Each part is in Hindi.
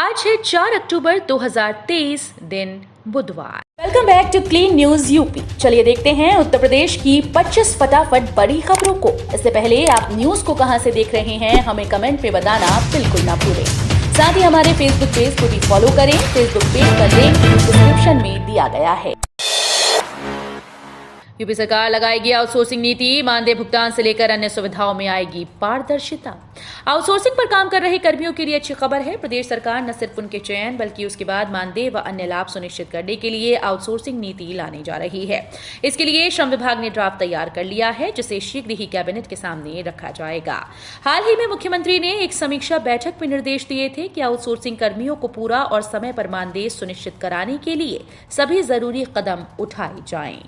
आज है 4 अक्टूबर 2023 दिन बुधवार। Welcome back to clean news UP. चलिए देखते हैं उत्तर प्रदेश की 25 फटाफट बड़ी खबरों को। इससे पहले आप न्यूज को कहां से देख रहे हैं हमें कमेंट में बताना बिल्कुल ना भूलें। साथ ही हमारे फेसबुक पेज को भी फॉलो करें। फेसबुक पेज का लिंक डिस्क्रिप्शन में दिया गया है। यूपी सरकार लगाएगी आउटसोर्सिंग नीति। मानदेय भुगतान से लेकर अन्य सुविधाओं में आएगी पारदर्शिता। आउटसोर्सिंग पर काम कर रहे कर्मियों के लिए अच्छी खबर है। प्रदेश सरकार न सिर्फ उनके चयन बल्कि उसके बाद मानदेय व अन्य लाभ सुनिश्चित करने के लिए आउटसोर्सिंग नीति लाने जा रही है। इसके लिए श्रम विभाग ने ड्राफ्ट तैयार कर लिया है, जिसे शीघ्र ही कैबिनेट के सामने रखा जाएगा। हाल ही में मुख्यमंत्री ने एक समीक्षा बैठक में निर्देश दिए थे कि आउटसोर्सिंग कर्मियों को पूरा और समय पर मानदेय सुनिश्चित कराने के लिए सभी जरूरी कदम उठाए जाएं।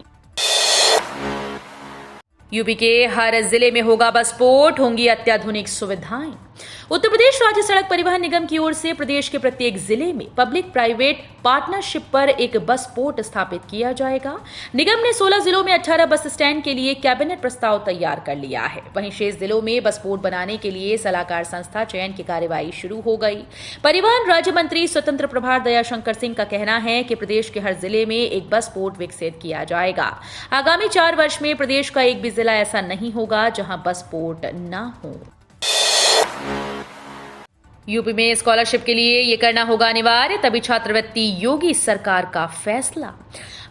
यूपी के हर जिले में होगा बस पोर्ट, होंगी अत्याधुनिक सुविधाएं। उत्तर प्रदेश राज्य सड़क परिवहन निगम की ओर से प्रदेश के प्रत्येक जिले में पब्लिक प्राइवेट पार्टनरशिप पर एक बस पोर्ट स्थापित किया जाएगा। निगम ने 16 जिलों में 18 बस स्टैंड के लिए कैबिनेट प्रस्ताव तैयार कर लिया है। वहीं शेष जिलों में बस पोर्ट बनाने के लिए सलाहकार संस्था चयन की कार्यवाही शुरू हो गई। परिवहन राज्य मंत्री स्वतंत्र प्रभार दयाशंकर सिंह का कहना है कि प्रदेश के हर जिले में एक बस पोर्ट विकसित किया जाएगा। आगामी 4 वर्ष में प्रदेश का एक भी जिला ऐसा नहीं होगा जहां बस पोर्ट न हो। यूपी में स्कॉलरशिप के लिए ये करना होगा अनिवार्य, तभी छात्रवृत्ति। योगी सरकार का फैसला।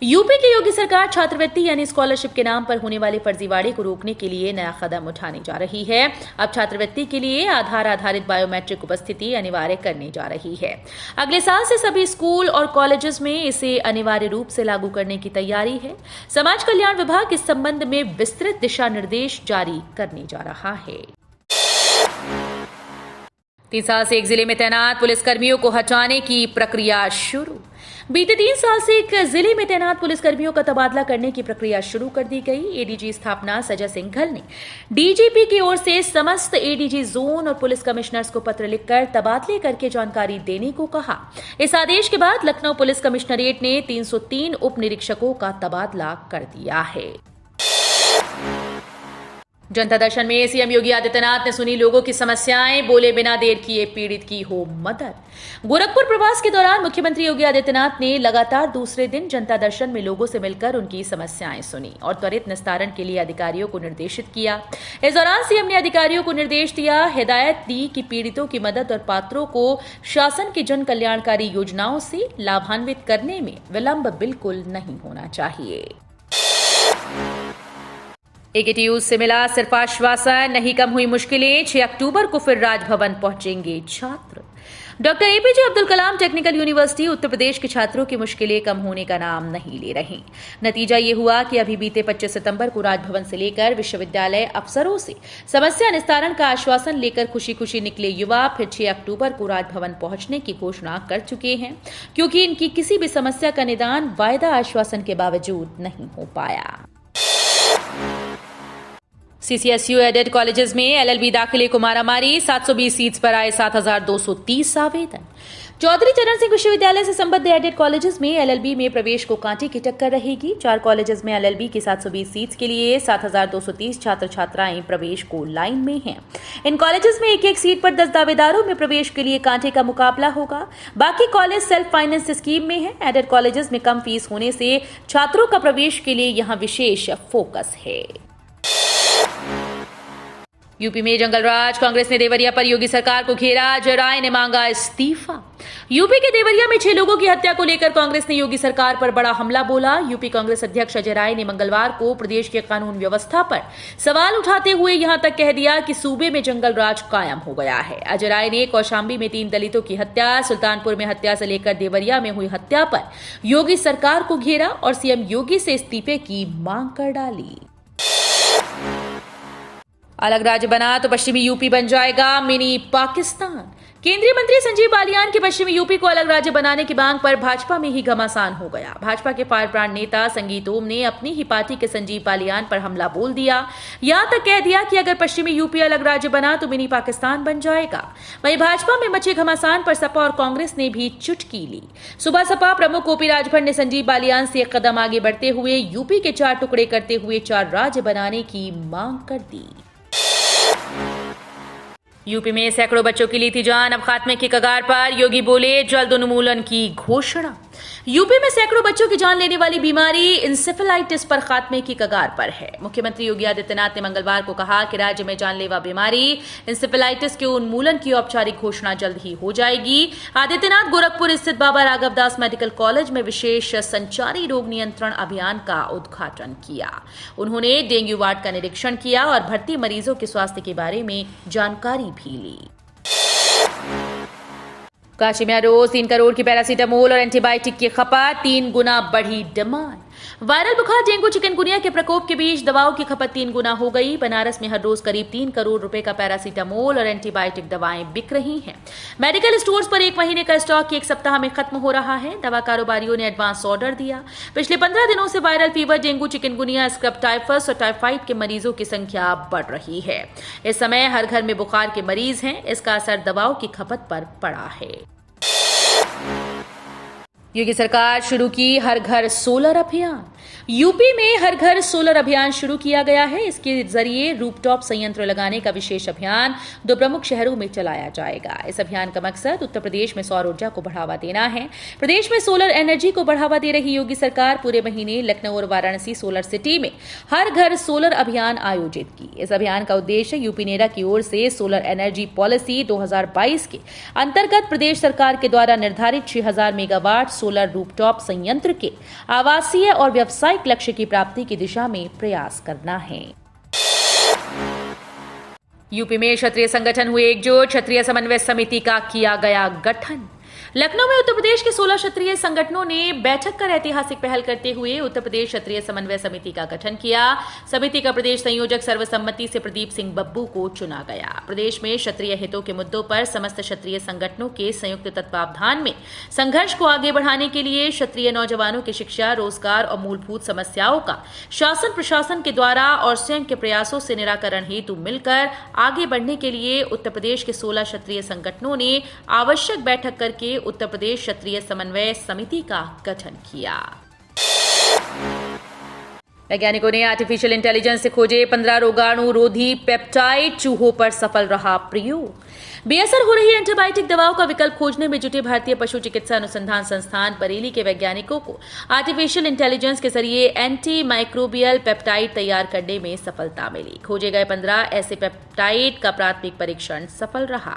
यूपी की योगी सरकार छात्रवृत्ति यानी स्कॉलरशिप के नाम पर होने वाले फर्जीवाड़े को रोकने के लिए नया कदम उठाने जा रही है। अब छात्रवृत्ति के लिए आधार आधारित बायोमेट्रिक उपस्थिति अनिवार्य करने जा रही है। अगले साल से सभी स्कूल और कॉलेजेस में इसे अनिवार्य रूप से लागू करने की तैयारी है। समाज कल्याण विभाग इस संबंध में विस्तृत दिशा निर्देश जारी करने जा रहा है। 3 साल से एक जिले में तैनात पुलिसकर्मियों को हटाने की प्रक्रिया शुरू। बीते 3 साल से एक जिले में तैनात पुलिसकर्मियों का तबादला करने की प्रक्रिया शुरू कर दी गई। एडीजी स्थापना सजय सिंघल ने डीजीपी की ओर से समस्त एडीजी जोन और पुलिस कमिश्नर्स को पत्र लिखकर तबादले करके जानकारी देने को कहा। इस आदेश के बाद लखनऊ पुलिस कमिश्नरेट ने 303 उप निरीक्षकों का तबादला कर दिया है। जनता दर्शन में सीएम योगी आदित्यनाथ ने सुनी लोगों की समस्याएं, बोले बिना देर किए पीड़ित की हो मदद। गोरखपुर प्रवास के दौरान मुख्यमंत्री योगी आदित्यनाथ ने लगातार दूसरे दिन जनता दर्शन में लोगों से मिलकर उनकी समस्याएं सुनी और त्वरित निस्तारण के लिए अधिकारियों को निर्देशित किया। इस दौरान सीएम ने अधिकारियों को निर्देश दिया, हिदायत दी कि पीड़ितों की मदद और पात्रों को शासन की जन कल्याणकारी योजनाओं से लाभान्वित करने में विलंब बिल्कुल नहीं होना चाहिए। एकेटीयूज से मिला सिर्फ आश्वासन, नहीं कम हुई मुश्किलें। 6 अक्टूबर को फिर राजभवन पहुंचेंगे छात्र। Doctor APJ Abdul Kalam technical university Uttar Pradesh के छात्रों की मुश्किलें कम होने का नाम नहीं ले रही। नतीजा ये हुआ कि अभी बीते 25 सितंबर को राजभवन से लेकर विश्वविद्यालय अफसरों से समस्या निस्तारण का आश्वासन लेकर खुशी खुशी निकले युवा फिर 6 अक्टूबर को राजभवन पहुंचने की घोषणा कर चुके हैं, क्योंकि इनकी किसी भी समस्या का निदान वायदा आश्वासन के बावजूद नहीं हो पाया। सीसीएसयू एडेड कॉलेजेस में एलएलबी दाखिले को मारामारी। 720 सीट्स पर आए 7230 आवेदन। चौधरी चरण सिंह विश्वविद्यालय से संबद्ध एडेड कॉलेजेस में एलएलबी में प्रवेश को कांटे की टक्कर रहेगी। 4 कॉलेजेस में एलएलबी की 720 सीट्स के लिए 7230 छात्र छात्राएं प्रवेश को लाइन में हैं। इन कॉलेजेस में एक सीट पर 10 दावेदारों में प्रवेश के लिए कांटे का मुकाबला होगा। बाकी कॉलेज सेल्फ फाइनेंस स्कीम में है। एडेड कॉलेजेस में कम फीस होने से छात्रों का प्रवेश के लिए यहां विशेष फोकस है। यूपी में जंगलराज, कांग्रेस ने देवरिया पर योगी सरकार को घेरा। अजय राय ने मांगा इस्तीफा। यूपी के देवरिया में 6 लोगों की हत्या को लेकर कांग्रेस ने योगी सरकार पर बड़ा हमला बोला। यूपी कांग्रेस अध्यक्ष अजय राय ने मंगलवार को प्रदेश के कानून व्यवस्था पर सवाल उठाते हुए यहां तक कह दिया कि सूबे में जंगलराज कायम हो गया है। अजय राय ने कौशाम्बी में 3 दलितों की हत्या, सुल्तानपुर में हत्या से लेकर देवरिया में हुई हत्या पर योगी सरकार को घेरा और सीएम योगी से इस्तीफे की मांग कर डाली। अलग राज्य बना तो पश्चिमी यूपी बन जाएगा मिनी पाकिस्तान। केंद्रीय मंत्री संजीव बालियान के पश्चिमी यूपी को अलग राज्य बनाने की मांग पर भाजपा में ही घमासान हो गया। भाजपा के फायर ब्रांड नेता संगीत ओम ने अपनी ही पार्टी के संजीव बालियान पर हमला बोल दिया। यहां तक कह दिया कि अगर पश्चिमी यूपी अलग राज्य बना तो मिनी पाकिस्तान बन जाएगा। वहीं भाजपा में मचे घमासान पर सपा और कांग्रेस ने भी चुटकी ली। सुबह सपा प्रमुख ओपी राजभर ने संजीव बालियान से एक कदम आगे बढ़ते हुए यूपी के 4 टुकड़े करते हुए 4 राज्य बनाने की मांग कर दी। यूपी में सैकड़ों बच्चों की ली थी जान, अब खात्मे की कगार पर। योगी बोले जल्द उन्मूलन की घोषणा। यूपी में सैकड़ों बच्चों की जान लेने वाली बीमारी इंसेफेलाइटिस पर खात्मे की कगार पर है। मुख्यमंत्री योगी आदित्यनाथ ने मंगलवार को कहा कि राज्य में जानलेवा बीमारी इंसेफेलाइटिस के उन्मूलन की औपचारिक घोषणा जल्द ही हो जाएगी। आदित्यनाथ गोरखपुर स्थित बाबा राघव दास मेडिकल कॉलेज में विशेष संचारी रोग नियंत्रण अभियान का उद्घाटन किया। उन्होंने डेंगू वार्ड का निरीक्षण किया और भर्ती मरीजों के स्वास्थ्य के बारे में जानकारी भी ली। काशी में रोज 3 करोड़ की पैरासीटामोल और एंटीबायोटिक की खपत, 3 गुना बढ़ी डिमांड। वायरल बुखार, डेंगू, चिकनगुनिया के प्रकोप के बीच दवाओं की खपत 3 गुना हो गई। बनारस में हर रोज करीब 3 करोड़ रुपए का पैरासीटामोल और एंटीबायोटिक दवाएं बिक रही हैं। मेडिकल स्टोर्स पर 1 महीने का स्टॉक 1 सप्ताह में खत्म हो रहा है। दवा कारोबारियों ने एडवांस ऑर्डर दिया। पिछले 15 दिनों से viral fever, dengue, chikungunya, scrub typhus और टाइफाइड के मरीजों की संख्या बढ़ रही है। इस समय हर घर में बुखार के मरीज हैं। इसका असर दवाओं की खपत पर पड़ा है। योगी सरकार शुरू की हर घर सोलर अभियान। यूपी में हर घर सोलर अभियान शुरू किया गया है। इसके जरिए रूफटॉप संयंत्र लगाने का विशेष अभियान 2 प्रमुख शहरों में चलाया जाएगा। इस अभियान का मकसद उत्तर प्रदेश में सौर ऊर्जा को बढ़ावा देना है। प्रदेश में सोलर एनर्जी को बढ़ावा दे रही योगी सरकार पूरे महीने लखनऊ और वाराणसी सोलर सिटी में हर घर सोलर अभियान आयोजित की। इस अभियान का उद्देश्य यूपी नेरा की ओर से सोलर एनर्जी पॉलिसी 2022 के अंतर्गत प्रदेश सरकार के द्वारा निर्धारित 6000 मेगावाट सोलर रूफटॉप संयंत्र के आवासीय और व्यावसायिक लक्ष्य की प्राप्ति की दिशा में प्रयास करना है। यूपी में क्षत्रिय संगठन हुए एकजुट, क्षत्रिय समन्वय समिति का किया गया गठन। लखनऊ में उत्तर प्रदेश के 16 क्षत्रिय संगठनों ने बैठक कर ऐतिहासिक पहल करते हुए उत्तर प्रदेश क्षत्रिय समन्वय समिति का गठन किया। समिति का प्रदेश संयोजक सर्वसम्मति से प्रदीप सिंह बब्बू को चुना गया। प्रदेश में क्षत्रिय हितों के मुद्दों पर समस्त क्षत्रिय संगठनों के संयुक्त तत्वावधान में संघर्ष को आगे बढ़ाने के लिए क्षत्रिय नौजवानों की शिक्षा, रोजगार और मूलभूत समस्याओं का शासन प्रशासन के द्वारा और स्वयं के प्रयासों से निराकरण हेतु मिलकर आगे बढ़ने के लिए उत्तर प्रदेश के 16 क्षत्रिय संगठनों ने आवश्यक बैठक करके उत्तर प्रदेश क्षत्रिय समन्वय समिति का गठन किया। वैज्ञानिकों ने आर्टिफिशियल इंटेलिजेंस से खोजे 15 रोगाणु रोधी पेप्टाइड, चूहों पर सफल रहा प्रयोग। बेअसर हो रही एंटीबायोटिक दवाओं का विकल्प खोजने में जुटे भारतीय पशु चिकित्सा अनुसंधान संस्थान बरेली के वैज्ञानिकों को आर्टिफिशियल इंटेलिजेंस के जरिए एंटी माइक्रोबियल पेप्टाइड तैयार करने में सफलता मिली। खोजे गए 15 ऐसे पेप्टाइड का प्राथमिक परीक्षण सफल रहा।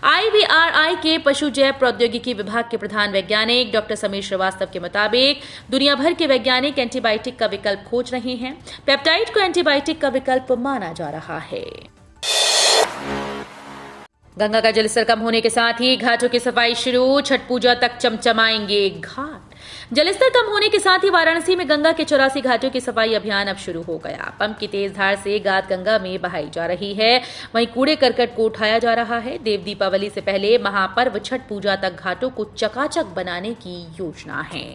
IVRI के पशु जैव प्रौद्योगिकी विभाग के प्रधान वैज्ञानिक डॉक्टर समीर श्रीवास्तव के मुताबिक दुनिया भर के वैज्ञानिक एंटीबायोटिक का विकल्प खोज रहे हैं। पेप्टाइड को एंटीबायोटिक का विकल्प माना जा रहा है। गंगा का जलस्तर कम होने के साथ ही घाटों की सफाई शुरू, छठ पूजा तक चमचमाएंगे घाट। जलस्तर कम होने के साथ ही वाराणसी में गंगा के 84 घाटों की सफाई अभियान अब शुरू हो गया। पंप की तेज धार से गाद गंगा में बहाई जा रही है। वहीं कूड़े करकट को उठाया जा रहा है। देव दीपावली से पहले महापर्व छठ पूजा तक घाटों को चकाचक बनाने की योजना है।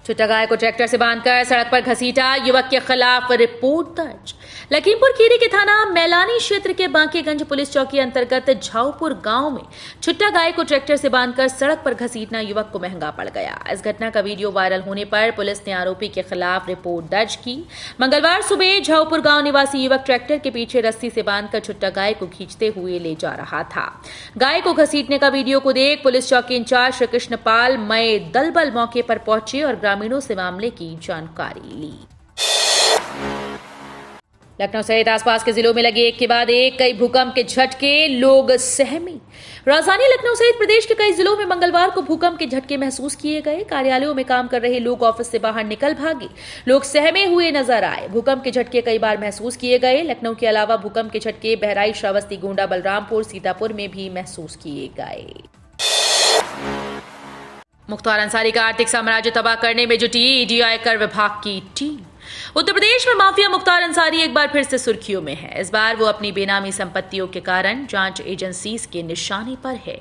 छुट्टा गाय को ट्रैक्टर से बांधकर सड़क पर घसीटा, युवक के खिलाफ रिपोर्ट दर्ज। लखीमपुर खीरी के थाना मैलानी क्षेत्र के बांकीगंज पुलिस चौकी अंतर्गत झाऊपुर गांव में छुट्टा गाय को ट्रैक्टर से बांधकर सड़क पर घसीटना युवक को महंगा पड़ गया। इस घटना का वीडियो वायरल होने पर पुलिस ने आरोपी के खिलाफ रिपोर्ट दर्ज की। मंगलवार सुबह झाऊपुर गांव निवासी युवक ट्रैक्टर के पीछे रस्सी से बांधकर छुट्टा गाय को खींचते हुए ले जा रहा था। गाय को घसीटने का वीडियो को देख पुलिस चौकी इंचार्ज श्री कृष्ण पाल मय दलबल मौके पर पहुंचे और ग्रामीणों से मामले की जानकारी ली। लखनऊ सहित आसपास के जिलों में लगे एक के बाद एक कई भूकंप के झटके, लोग सहमे। राजधानी लखनऊ सहित प्रदेश के कई जिलों में मंगलवार को भूकंप के झटके महसूस किए गए। कार्यालयों में काम कर रहे लोग ऑफिस से बाहर निकल भागे। लोग सहमे हुए नजर आए। भूकंप के झटके कई बार महसूस किए गए। लखनऊ के अलावा भूकंप के झटके बहराइच, श्रावस्ती, गोंडा, बलरामपुर, सीतापुर में भी महसूस किए गए। मुख्तार अंसारी का आर्थिक साम्राज्य तबाह करने में जुटी ईडी आयकर विभाग की टीम। उत्तर प्रदेश में माफिया मुख्तार अंसारी एक बार फिर से सुर्खियों में है। इस बार वो अपनी बेनामी संपत्तियों के कारण जांच एजेंसीज के निशाने पर है।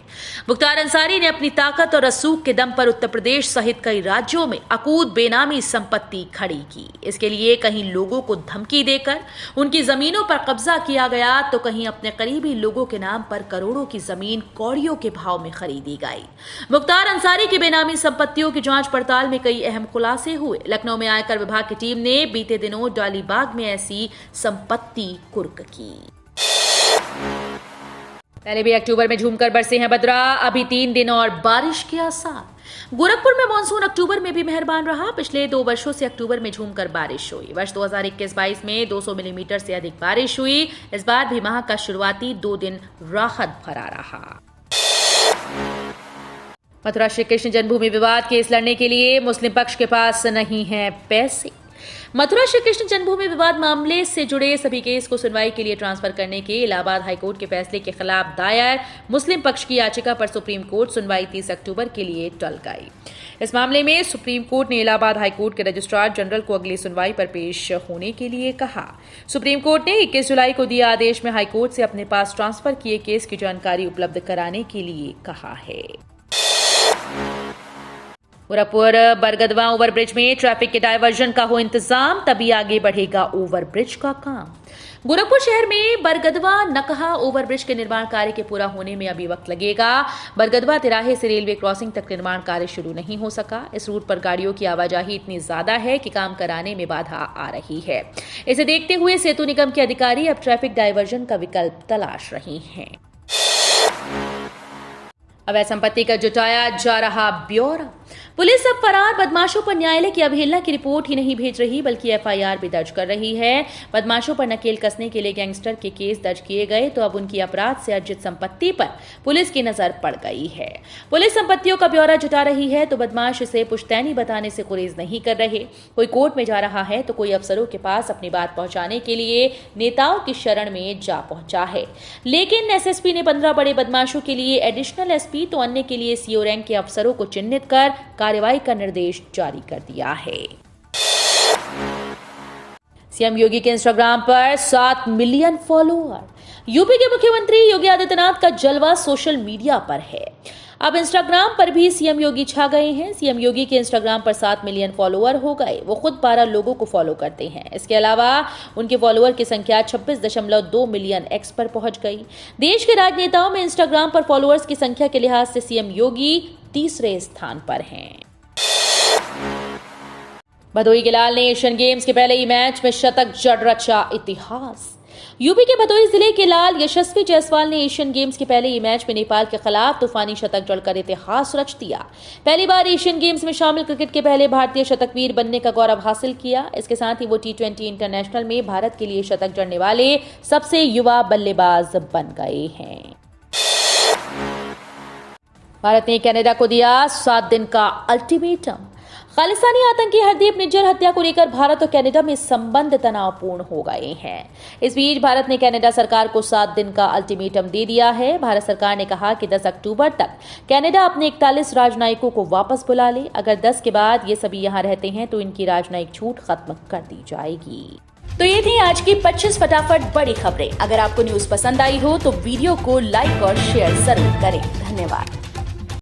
मुख्तार अंसारी ने अपनी ताकत और रसूख के दम पर उत्तर प्रदेश सहित कई राज्यों में अकूत बेनामी संपत्ति खड़ी की। इसके लिए कहीं लोगों को धमकी देकर उनकी जमीनों पर कब्जा किया गया तो कहीं अपने करीबी लोगों के नाम पर करोड़ों की जमीन कौड़ियों के भाव में खरीदी गई। मुख्तार अंसारी की बेनामी संपत्तियों की जांच पड़ताल में कई अहम खुलासे हुए। लखनऊ में आयकर विभाग की टीम ने बीते दिनों डालीबाग में ऐसी संपत्ति कुर्क की। पहले भी अक्टूबर में झूमकर बरसे हैं बदरा, अभी 3 दिन और बारिश के आसार। गोरखपुर में मानसून अक्टूबर में भी मेहरबान रहा। पिछले 2 वर्षों से अक्टूबर में झूमकर बारिश हुई। वर्ष 2021-22 में 200 मिलीमीटर से अधिक बारिश हुई। इस बार भी माह का शुरुआती 2 दिन राहत भरा रहा। मथुरा श्री कृष्ण जन्मभूमि विवाद केस लड़ने के लिए मुस्लिम पक्ष के पास नहीं है पैसे। मथुरा श्री कृष्ण जन्मभूमि विवाद मामले से जुड़े सभी केस को सुनवाई के लिए ट्रांसफर करने के इलाहाबाद हाईकोर्ट के फैसले के खिलाफ दायर मुस्लिम पक्ष की याचिका पर सुप्रीम कोर्ट सुनवाई 30 अक्टूबर के लिए टल गई। इस मामले में सुप्रीम कोर्ट ने इलाहाबाद हाईकोर्ट के रजिस्ट्रार जनरल को अगली सुनवाई पर पेश होने के लिए कहा। सुप्रीम कोर्ट ने 21 जुलाई को दिए आदेश में हाईकोर्ट से अपने पास ट्रांसफर किए केस की जानकारी उपलब्ध कराने के लिए कहा है। गोरखपुर बरगदवा ओवरब्रिज में ट्रैफिक के डायवर्जन का हो इंतजाम, तभी आगे बढ़ेगा ओवरब्रिज का काम। गोरखपुर शहर में बरगदवा नकहा ओवरब्रिज के निर्माण कार्य के पूरा होने में अभी वक्त लगेगा। बरगदवा तिराहे से रेलवे क्रॉसिंग तक निर्माण कार्य शुरू नहीं हो सका। इस रूट पर गाड़ियों की आवाजाही इतनी ज्यादा है कि काम कराने में बाधा आ रही है। इसे देखते हुए सेतु निगम के अधिकारी अब ट्रैफिक डायवर्जन का विकल्प तलाश रहे हैं। अवैध संपत्ति का जुटाया जा रहा ब्यौरा। पुलिस अब फरार बदमाशों पर न्यायालय की अवहेलना की रिपोर्ट ही नहीं भेज रही बल्कि एफआईआर भी दर्ज कर रही है। बदमाशों पर नकेल कसने के लिए गैंगस्टर के केस दर्ज किए गए तो अब उनकी अपराध से अर्जित संपत्ति पर पुलिस की नजर पड़ गई है। पुलिस संपत्तियों का ब्यौरा जुटा रही है तो बदमाश इसे पुश्तैनी बताने से गुरेज नहीं कर रहे। कोई कोर्ट में जा रहा है तो कोई अफसरों के पास अपनी बात पहुंचाने के लिए नेताओं की शरण में जा पहुंचा है। लेकिन एसएसपी ने 15 बड़े बदमाशों के लिए एडिशनल एसपी तो अन्य के लिए सीओ रैंक के अफसरों को चिन्हित कर कार्रवाई का निर्देश जारी कर दिया है। सीएम योगी के इंस्टाग्राम पर 7 मिलियन फॉलोअर। यूपी के मुख्यमंत्री योगी आदित्यनाथ का जलवा सोशल मीडिया पर है। अब इंस्टाग्राम पर भी सीएम योगी छा गए हैं। सीएम योगी के इंस्टाग्राम पर 7 मिलियन फॉलोअर हो गए। वो खुद 12 लोगों को फॉलो करते हैं। इसके अलावा उनके फॉलोअर की संख्या 26.2 मिलियन एक्स पर पहुंच गई। देश के राजनेताओं में इंस्टाग्राम पर फॉलोअर्स की संख्या के लिहाज से सीएम योगी तीसरे स्थान पर हैं। भदोई के लाल ने एशियन गेम्स के पहले ही मैच में शतक जड़ रचा इतिहास। यूपी के भदोई जिले के लाल यशस्वी जायसवाल ने एशियन गेम्स के पहले ही मैच में नेपाल के खिलाफ तूफानी शतक जड़कर इतिहास रच दिया। पहली बार एशियन गेम्स में शामिल क्रिकेट के पहले भारतीय शतकवीर बनने का गौरव हासिल किया। इसके साथ ही वो T20 इंटरनेशनल में भारत के लिए शतक जड़ने वाले सबसे युवा बल्लेबाज बन गए हैं। भारत ने कनाडा को दिया 7 दिन का अल्टीमेटम। खालिस्तानी आतंकी हरदीप निज्जर हत्या को लेकर भारत और कनाडा में संबंध तनावपूर्ण हो गए हैं। इस बीच भारत ने कनाडा सरकार को 7 दिन का अल्टीमेटम दे दिया है। भारत सरकार ने कहा कि 10 अक्टूबर तक कनाडा अपने 41 राजनयिकों को वापस बुला ले। अगर 10 के बाद ये सभी यहाँ रहते हैं तो इनकी राजनयिक छूट खत्म कर दी जाएगी। तो ये थी आज की 25 फटाफट बड़ी खबरें। अगर आपको न्यूज पसंद आई हो तो वीडियो को लाइक और शेयर जरूर करें। धन्यवाद।